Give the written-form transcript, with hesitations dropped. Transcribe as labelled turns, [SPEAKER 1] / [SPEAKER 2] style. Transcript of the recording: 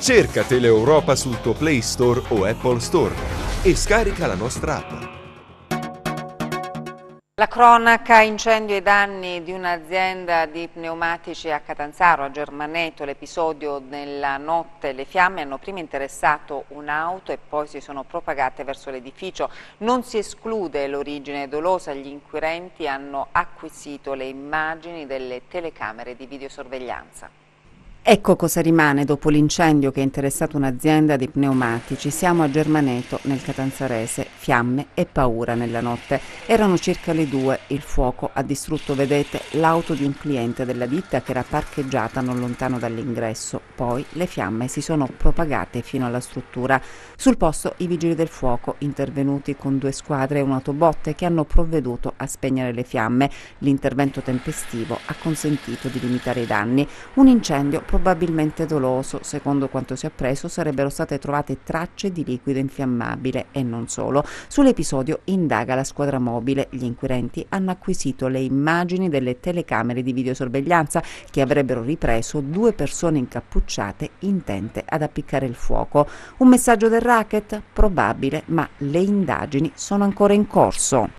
[SPEAKER 1] Cerca Teleeuropa sul tuo Play Store o Apple Store e scarica la nostra app.
[SPEAKER 2] La cronaca, incendio e danni di un'azienda di pneumatici a Catanzaro, a Germaneto. L'episodio nella notte, le fiamme hanno prima interessato un'auto e poi si sono propagate verso l'edificio. Non si esclude l'origine dolosa, gli inquirenti hanno acquisito le immagini delle telecamere di videosorveglianza. Ecco cosa rimane dopo l'incendio che ha interessato un'azienda di pneumatici. Siamo a Germaneto, nel Catanzarese. Fiamme e paura nella notte. Erano circa le 2. Il fuoco ha distrutto, vedete, l'auto di un cliente della ditta che era parcheggiata non lontano dall'ingresso. Poi le fiamme si sono propagate fino alla struttura. Sul posto i vigili del fuoco, intervenuti con 2 squadre e un'autobotte, che hanno provveduto a spegnere le fiamme. L'intervento tempestivo ha consentito di limitare i danni. Un incendio probabilmente doloso. Secondo quanto si è appreso, sarebbero state trovate tracce di liquido infiammabile e non solo. Sull'episodio indaga la squadra mobile. Gli inquirenti hanno acquisito le immagini delle telecamere di videosorveglianza che avrebbero ripreso 2 persone incappucciate intente ad appiccare il fuoco. Un messaggio del racket? Probabile, ma le indagini sono ancora in corso.